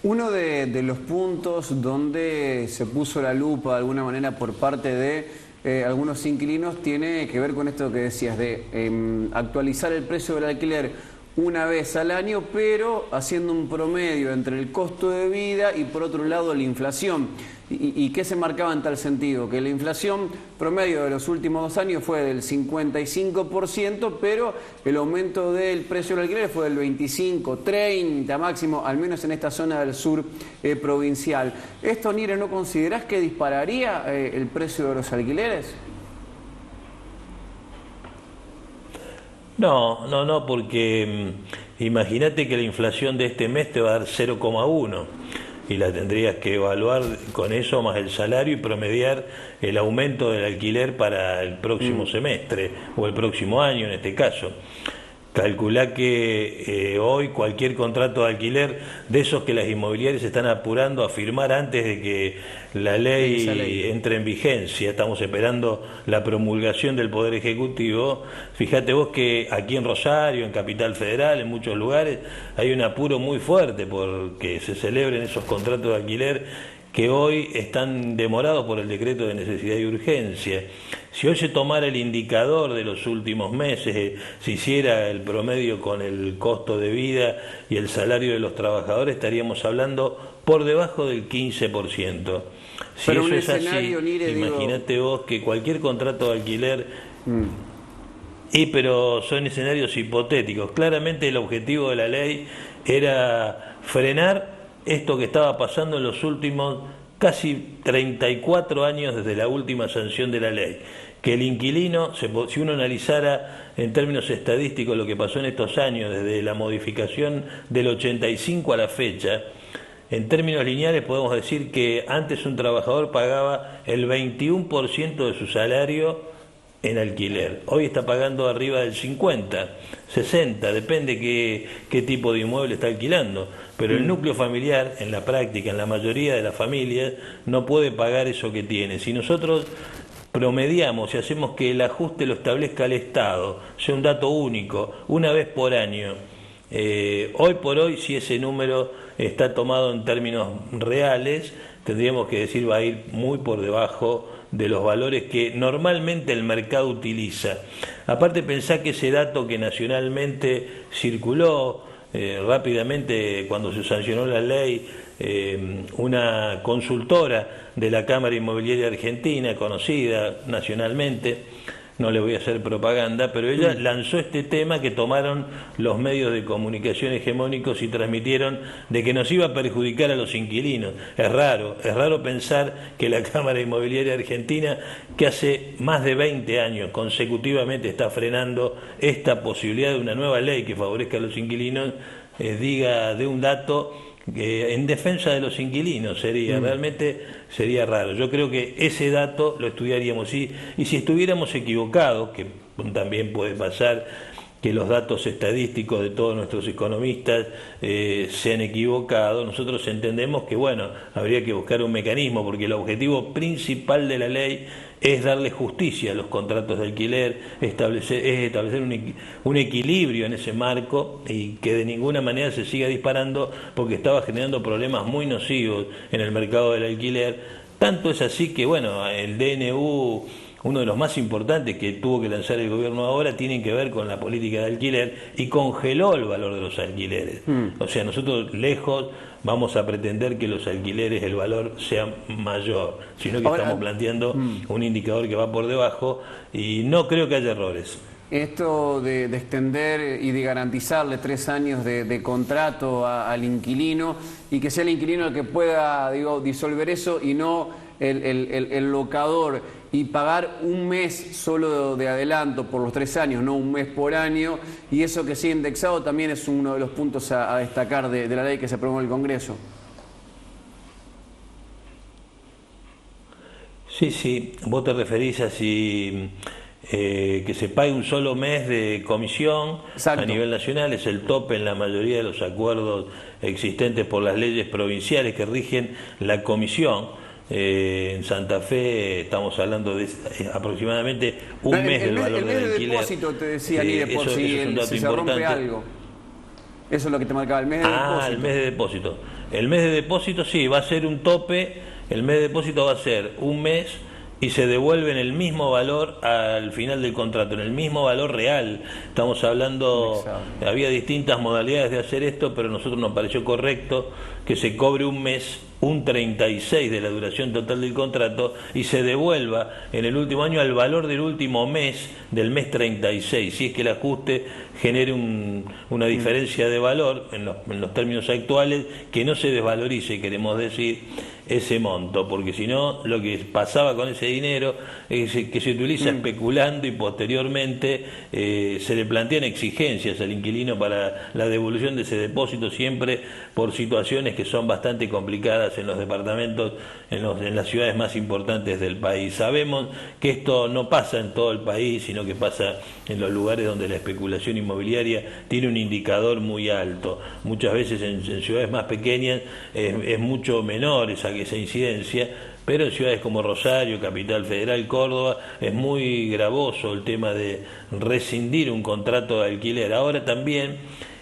Uno de los puntos donde se puso la lupa de alguna manera por parte de algunos inquilinos tiene que ver con esto que decías de actualizar el precio del alquiler una vez al año, pero haciendo un promedio entre el costo de vida y por otro lado la inflación. ¿Y qué se marcaba en tal sentido? Que la inflación promedio de los últimos 2 años fue del 55%, pero el aumento del precio del alquiler fue del 25, 30 máximo, al menos en esta zona del sur provincial. ¿Esto, Nire, no considerás que dispararía el precio de los alquileres? No, porque imagínate que la inflación de este mes te va a dar 0,1 y la tendrías que evaluar con eso más el salario y promediar el aumento del alquiler para el próximo semestre o el próximo año en este caso. Calculá que hoy cualquier contrato de alquiler, de esos que las inmobiliarias están apurando a firmar antes de que la ley entre en vigencia, estamos esperando la promulgación del Poder Ejecutivo. Fíjate vos que aquí en Rosario, en Capital Federal, en muchos lugares, hay un apuro muy fuerte porque se celebren esos contratos de alquiler que hoy están demorados por el decreto de necesidad y urgencia. Si hoy se tomara el indicador de los últimos meses, se hiciera el promedio con el costo de vida y el salario de los trabajadores, estaríamos hablando por debajo del 15%. Si pero eso es así, imagínate vos que cualquier contrato de alquiler... pero son escenarios hipotéticos. Claramente el objetivo de la ley era frenar esto que estaba pasando en los últimos casi 34 años desde la última sanción de la ley, que el inquilino, si uno analizara en términos estadísticos lo que pasó en estos años, desde la modificación del 85 a la fecha, en términos lineales podemos decir que antes un trabajador pagaba el 21% de su salario en alquiler. Hoy está pagando arriba del 50, 60, depende qué tipo de inmueble está alquilando. Pero el núcleo familiar, en la práctica, en la mayoría de las familias, no puede pagar eso que tiene. Si nosotros promediamos y hacemos que el ajuste lo establezca el Estado, sea un dato único, una vez por año, hoy por hoy, si ese número está tomado en términos reales, tendríamos que decir va a ir muy por debajo de los valores que normalmente el mercado utiliza. Aparte pensá que ese dato que nacionalmente circuló rápidamente cuando se sancionó la ley, una consultora de la Cámara Inmobiliaria Argentina, conocida nacionalmente, no le voy a hacer propaganda, pero ella lanzó este tema que tomaron los medios de comunicación hegemónicos y transmitieron de que nos iba a perjudicar a los inquilinos. Es raro pensar que la Cámara Inmobiliaria Argentina, que hace más de 20 años consecutivamente está frenando esta posibilidad de una nueva ley que favorezca a los inquilinos, diga de un dato en defensa de los inquilinos. Realmente sería raro. Yo creo que ese dato lo estudiaríamos y si estuviéramos equivocados, que también puede pasar que los datos estadísticos de todos nuestros economistas se han equivocado, nosotros entendemos que habría que buscar un mecanismo, porque el objetivo principal de la ley es darle justicia a los contratos de alquiler, establecer un equilibrio en ese marco y que de ninguna manera se siga disparando, porque estaba generando problemas muy nocivos en el mercado del alquiler. Tanto es así que el DNU, uno de los más importantes que tuvo que lanzar el gobierno ahora, tienen que ver con la política de alquiler y congeló el valor de los alquileres. O sea, nosotros lejos vamos a pretender que los alquileres, el valor sea mayor, sino que estamos planteando un indicador que va por debajo y no creo que haya errores. Esto de extender y de garantizarle 3 años de contrato al inquilino y que sea el inquilino el que pueda disolver eso y no el locador, y pagar un mes solo de adelanto por los 3 años, no un mes por año, y eso que sigue indexado también es uno de los puntos a destacar de la ley que se aprobó en el Congreso. Sí, vos te referís a si que se pague un solo mes de comisión. Exacto. A nivel nacional, es el tope en la mayoría de los acuerdos existentes por las leyes provinciales que rigen la comisión. En Santa Fe estamos hablando de aproximadamente un mes del valor del alquiler. El mes de depósito, te decía, ni por si se rompe algo. Eso es lo que te marcaba, el mes de depósito. El mes de depósito. El mes de depósito sí, va a ser un tope. El mes de depósito va a ser un mes y se devuelve en el mismo valor al final del contrato, en el mismo valor real. Estamos hablando, había distintas modalidades de hacer esto, pero a nosotros nos pareció correcto que se cobre un mes, un 36 de la duración total del contrato, y se devuelva en el último año al valor del último mes, del mes 36, si es que el ajuste genere una diferencia de valor en los términos actuales, que no se desvalorice, queremos decir, ese monto, porque si no, lo que pasaba con ese dinero es que se utiliza especulando y posteriormente se le plantean exigencias al inquilino para la devolución de ese depósito, siempre por situaciones que son bastante complicadas en los departamentos, en las ciudades más importantes del país. Sabemos que esto no pasa en todo el país, sino que pasa en los lugares donde la especulación inmobiliaria tiene un indicador muy alto. Muchas veces en ciudades más pequeñas es mucho menor esa incidencia, pero en ciudades como Rosario, Capital Federal, Córdoba, es muy gravoso el tema de rescindir un contrato de alquiler. Ahora también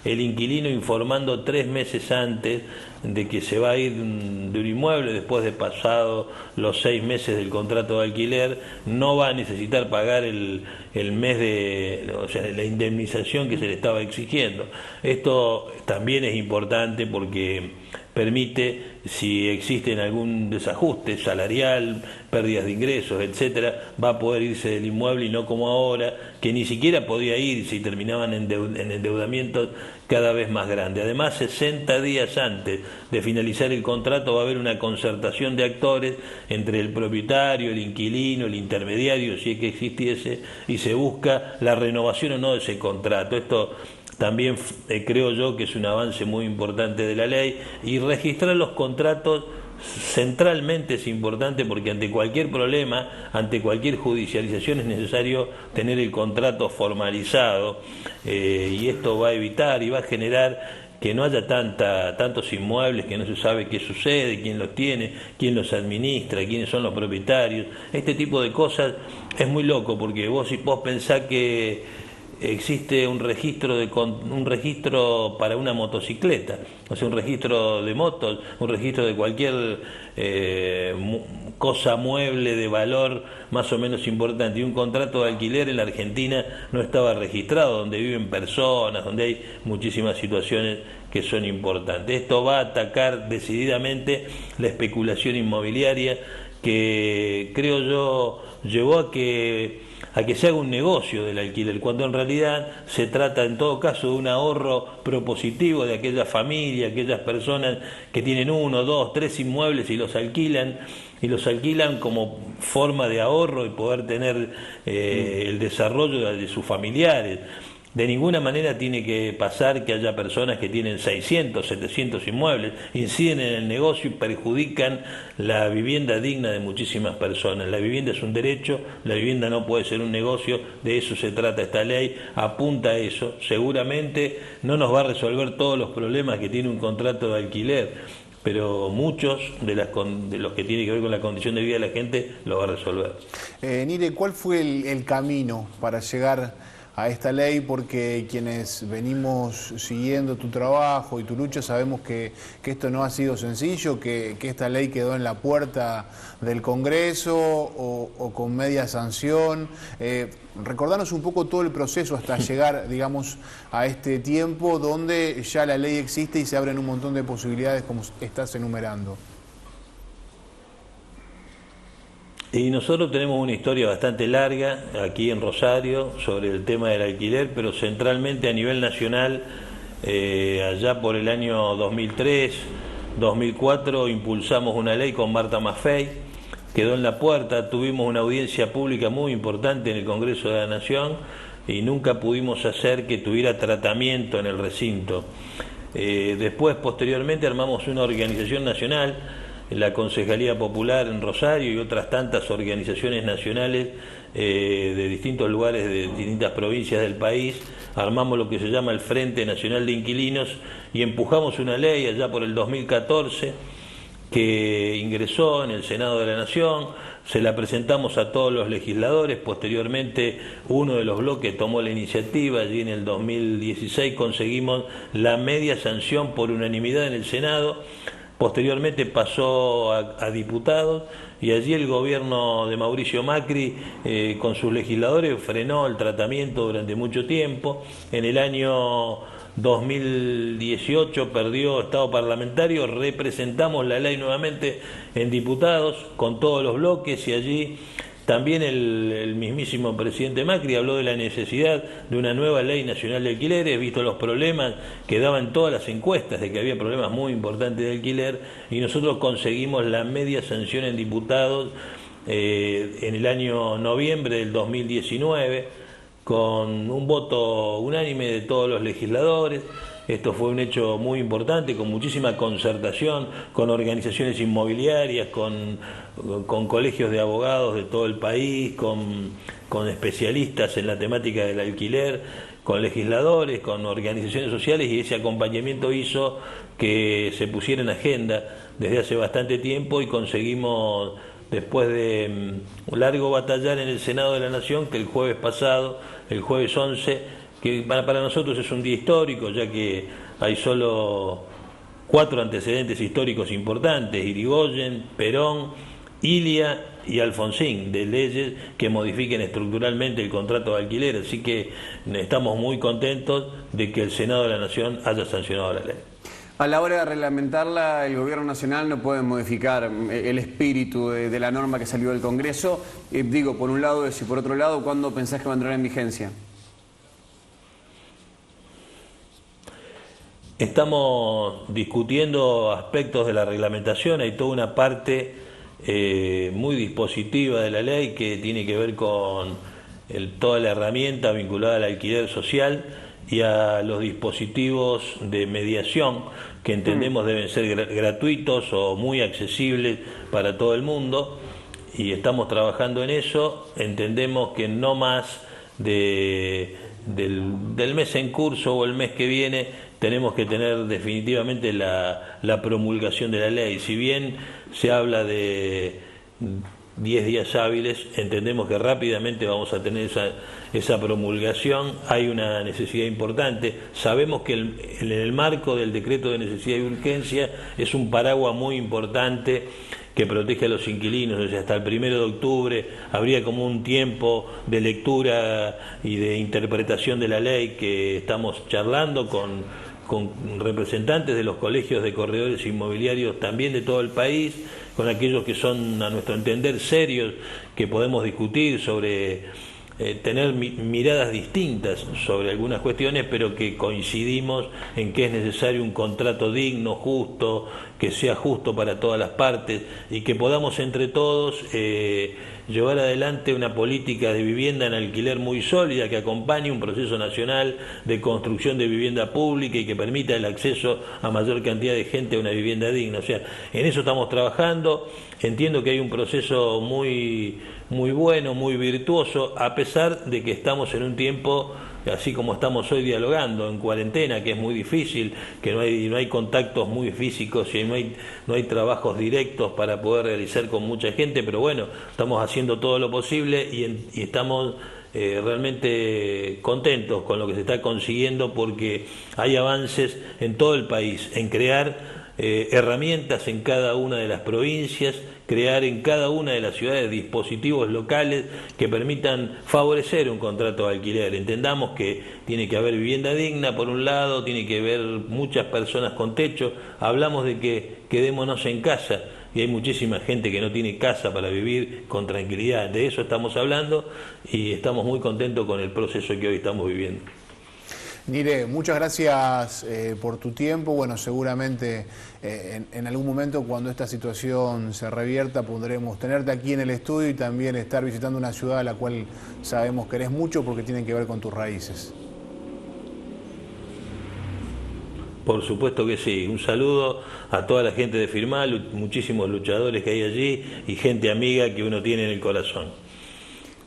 el inquilino informando 3 meses antes de que se va a ir de un inmueble después de pasado los 6 meses del contrato de alquiler, no va a necesitar pagar el mes la indemnización que se le estaba exigiendo. Esto también es importante porque permite, si existen algún desajuste salarial, pérdidas de ingresos, etcétera, va a poder irse del inmueble y no como ahora, que ni siquiera podía irse y terminaban en endeudamientos cada vez más grandes. Además, 60 días antes de finalizar el contrato va a haber una concertación de actores entre el propietario, el inquilino, el intermediario, si es que existiese, y se busca la renovación o no de ese contrato. Esto también creo yo que es un avance muy importante de la ley, y registrar los contratos centralmente es importante porque ante cualquier problema, ante cualquier judicialización es necesario tener el contrato formalizado, y esto va a evitar y va a generar que no haya tantos inmuebles que no se sabe qué sucede, quién los tiene, quién los administra, quiénes son los propietarios. Este tipo de cosas es muy loco porque vos pensás que existe un registro para una motocicleta, o sea, un registro de motos, un registro de cualquier cosa mueble de valor más o menos importante, y un contrato de alquiler en la Argentina no estaba registrado, donde viven personas, donde hay muchísimas situaciones que son importantes. Esto va a atacar decididamente la especulación inmobiliaria, que creo yo llevó a que se haga un negocio del alquiler, cuando en realidad se trata en todo caso de un ahorro propositivo de aquellas familias, aquellas personas que tienen 1, 2, 3 inmuebles y los alquilan como forma de ahorro y poder tener el desarrollo de sus familiares. De ninguna manera tiene que pasar que haya personas que tienen 600, 700 inmuebles, inciden en el negocio y perjudican la vivienda digna de muchísimas personas. La vivienda es un derecho, la vivienda no puede ser un negocio, de eso se trata esta ley, apunta a eso. Seguramente no nos va a resolver todos los problemas que tiene un contrato de alquiler, pero muchos de los que tienen que ver con la condición de vida de la gente lo va a resolver. Nire, ¿cuál fue el camino para llegar a esta ley? Porque quienes venimos siguiendo tu trabajo y tu lucha sabemos que esto no ha sido sencillo, que esta ley quedó en la puerta del Congreso o con media sanción. Recordanos un poco todo el proceso hasta llegar, digamos, a este tiempo donde ya la ley existe y se abren un montón de posibilidades como estás enumerando. Y nosotros tenemos una historia bastante larga aquí en Rosario sobre el tema del alquiler, pero centralmente a nivel nacional, allá por el año 2003, 2004, impulsamos una ley con Marta Maffei, quedó en la puerta, tuvimos una audiencia pública muy importante en el Congreso de la Nación y nunca pudimos hacer que tuviera tratamiento en el recinto. Después, posteriormente, armamos una organización nacional, la Concejalía Popular en Rosario y otras tantas organizaciones nacionales de distintos lugares, de distintas provincias del país. Armamos lo que se llama el Frente Nacional de Inquilinos y empujamos una ley allá por el 2014 que ingresó en el Senado de la Nación, se la presentamos a todos los legisladores, posteriormente uno de los bloques tomó la iniciativa, allí en el 2016 conseguimos la media sanción por unanimidad en el Senado. Posteriormente pasó a diputados y allí el gobierno de Mauricio Macri con sus legisladores frenó el tratamiento durante mucho tiempo. En el año 2018 perdió estado parlamentario, representamos la ley nuevamente en diputados con todos los bloques y allí también el mismísimo presidente Macri habló de la necesidad de una nueva ley nacional de alquileres, visto los problemas que daban todas las encuestas de que había problemas muy importantes de alquiler, y nosotros conseguimos la media sanción en diputados en el año noviembre del 2019 con un voto unánime de todos los legisladores. Esto fue un hecho muy importante, con muchísima concertación, con organizaciones inmobiliarias, con colegios de abogados de todo el país, con especialistas en la temática del alquiler, con legisladores, con organizaciones sociales, y ese acompañamiento hizo que se pusiera en agenda desde hace bastante tiempo y conseguimos, después de un largo batallar en el Senado de la Nación, que el jueves pasado, el jueves 11, que para nosotros es un día histórico, ya que hay solo 4 antecedentes históricos importantes: Irigoyen, Perón, Ilia y Alfonsín, de leyes que modifiquen estructuralmente el contrato de alquiler. Así que estamos muy contentos de que el Senado de la Nación haya sancionado la ley. A la hora de reglamentarla, el Gobierno Nacional no puede modificar el espíritu de la norma que salió del Congreso. Digo, por un lado eso, y por otro lado, ¿cuándo pensás que va a entrar en vigencia? Estamos discutiendo aspectos de la reglamentación, hay toda una parte muy dispositiva de la ley que tiene que ver con toda la herramienta vinculada al alquiler social y a los dispositivos de mediación que entendemos deben ser gratuitos o muy accesibles para todo el mundo, y estamos trabajando en eso. Entendemos que no más del mes en curso o el mes que viene tenemos que tener definitivamente la promulgación de la ley. Si bien se habla de 10 días hábiles. Entendemos que rápidamente vamos a tener esa promulgación. Hay una necesidad importante. Sabemos que en el marco del decreto de necesidad y urgencia es un paraguas muy importante que protege a los inquilinos. O sea, hasta el 1 de octubre habría como un tiempo de lectura y de interpretación de la ley que estamos charlando con representantes de los colegios de corredores inmobiliarios también de todo el país, con aquellos que son, a nuestro entender, serios, que podemos discutir sobre tener miradas distintas sobre algunas cuestiones, pero que coincidimos en que es necesario un contrato digno, justo, que sea justo para todas las partes y que podamos entre todos llevar adelante una política de vivienda en alquiler muy sólida que acompañe un proceso nacional de construcción de vivienda pública y que permita el acceso a mayor cantidad de gente a una vivienda digna. O sea, en eso estamos trabajando. Entiendo que hay un proceso muy bueno, muy virtuoso, a pesar de que estamos en un tiempo, así como estamos hoy dialogando, en cuarentena, que es muy difícil, que no hay contactos muy físicos y no hay trabajos directos para poder realizar con mucha gente, pero bueno, estamos haciendo todo lo posible y estamos realmente contentos con lo que se está consiguiendo, porque hay avances en todo el país, en crear herramientas en cada una de las provincias, crear en cada una de las ciudades dispositivos locales que permitan favorecer un contrato de alquiler. Entendamos que tiene que haber vivienda digna por un lado, tiene que haber muchas personas con techo. Hablamos de que quedémonos en casa y hay muchísima gente que no tiene casa para vivir con tranquilidad. De eso estamos hablando y estamos muy contentos con el proceso que hoy estamos viviendo. Nire, muchas gracias por tu tiempo. Bueno, seguramente en algún momento, cuando esta situación se revierta, podremos tenerte aquí en el estudio y también estar visitando una ciudad a la cual sabemos que eres mucho porque tiene que ver con tus raíces. Por supuesto que sí. Un saludo a toda la gente de Firmal, muchísimos luchadores que hay allí y gente amiga que uno tiene en el corazón.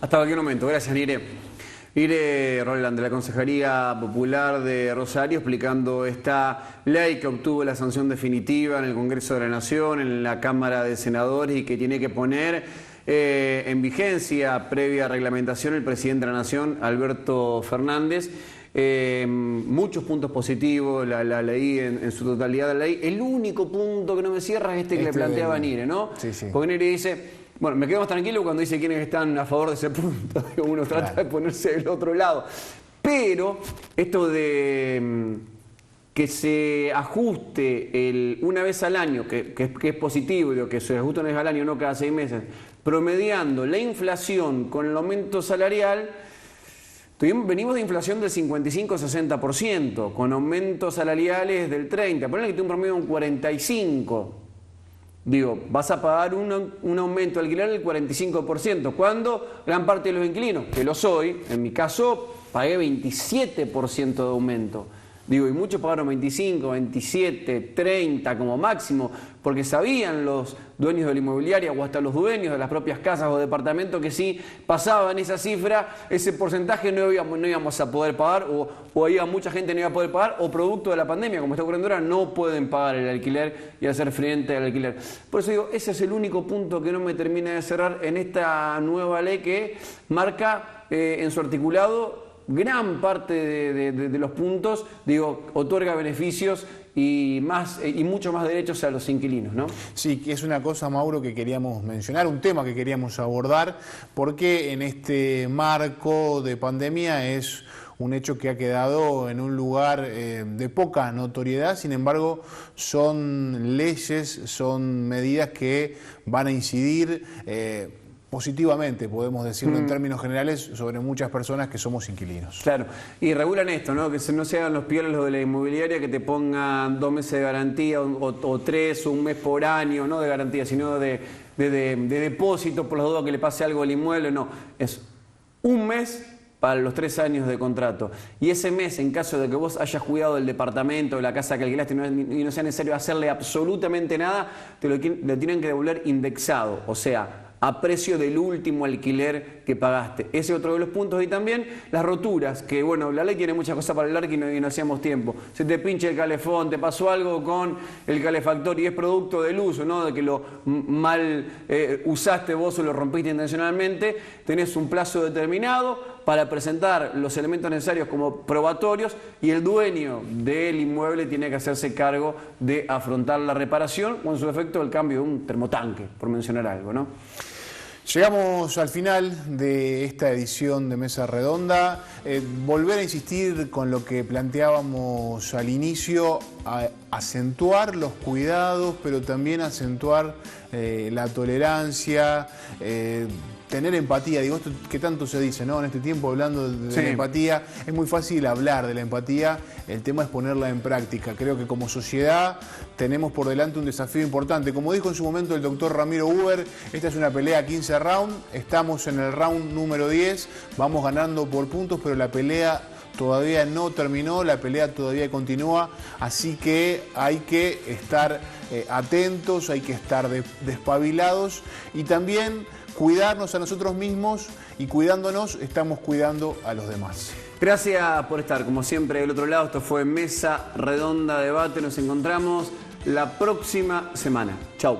Hasta cualquier momento. Gracias, Nire. Nire Roland, de la Consejería Popular de Rosario, explicando esta ley que obtuvo la sanción definitiva en el Congreso de la Nación, en la Cámara de Senadores, y que tiene que poner en vigencia, previa reglamentación, el presidente de la Nación, Alberto Fernández. Muchos puntos positivos, la leí en su totalidad la ley. El único punto que no me cierra es este que le planteaba Nire, ¿no? Sí, sí. Porque Nire dice... Bueno, me quedo más tranquilo cuando dice quiénes están a favor de ese punto. Uno trata de ponerse del otro lado. Pero esto de que se ajuste una vez al año, que es positivo, digo, que se ajuste una vez al año, no cada 6 meses, promediando la inflación con el aumento salarial, venimos de inflación del 55-60%, con aumentos salariales del 30%. Ponle que tiene un promedio de un 45%. Digo, vas a pagar un aumento de alquiler del 45%, cuando gran parte de los inquilinos, que lo soy, en mi caso, pagué 27% de aumento. Digo, y muchos pagaron 25, 27, 30 como máximo, porque sabían los dueños de la inmobiliaria o hasta los dueños de las propias casas o departamentos que si pasaban esa cifra, ese porcentaje no íbamos a poder pagar, o había mucha gente que no iba a poder pagar, o producto de la pandemia, como está ocurriendo ahora, no pueden pagar el alquiler y hacer frente al alquiler. Por eso digo, ese es el único punto que no me termina de cerrar en esta nueva ley que marca en su articulado gran parte de los puntos, digo, otorga beneficios y mucho más derechos a los inquilinos, ¿no? Sí, que es una cosa, Mauro, que queríamos mencionar, un tema que queríamos abordar, porque en este marco de pandemia es un hecho que ha quedado en un lugar de poca notoriedad. Sin embargo, son leyes, son medidas que van a incidir positivamente, podemos decirlo en términos generales, sobre muchas personas que somos inquilinos. Claro, y regulan esto, ¿no? Que no se hagan los piolas los de la inmobiliaria, que te pongan 2 meses de garantía o 3 o un mes por año, no de garantía, sino de depósito por las dudas que le pase algo al inmueble. No, es un mes para los 3 años de contrato. Y ese mes, en caso de que vos hayas cuidado del departamento, de la casa que alquilaste y no sea necesario hacerle absolutamente nada, te lo tienen que devolver indexado, o sea, a precio del último alquiler que pagaste. Ese es otro de los puntos. Y también las roturas, que bueno, la ley tiene muchas cosas para hablar que no hacíamos tiempo. Se te pincha el calefón, te pasó algo con el calefactor y es producto del uso, ¿no? De que lo mal usaste vos o lo rompiste intencionalmente. Tenés un plazo determinado para presentar los elementos necesarios como probatorios y el dueño del inmueble tiene que hacerse cargo de afrontar la reparación o en su defecto el cambio de un termotanque, por mencionar algo, ¿no? Llegamos al final de esta edición de Mesa Redonda. Volver a insistir con lo que planteábamos al inicio, a acentuar los cuidados, pero también acentuar la tolerancia, tener empatía. Digo, esto que tanto se dice, ¿no? En este tiempo hablando de la empatía, es muy fácil hablar de la empatía, el tema es ponerla en práctica. Creo que como sociedad tenemos por delante un desafío importante. Como dijo en su momento el doctor Ramiro Huber, esta es una pelea 15 rounds, estamos en el round número 10, vamos ganando por puntos, pero la pelea todavía no terminó, la pelea todavía continúa, así que hay que estar atentos, hay que estar despabilados y también cuidarnos a nosotros mismos, y cuidándonos estamos cuidando a los demás. Gracias por estar, como siempre, del otro lado. Esto fue Mesa Redonda Debate. Nos encontramos la próxima semana. Chau.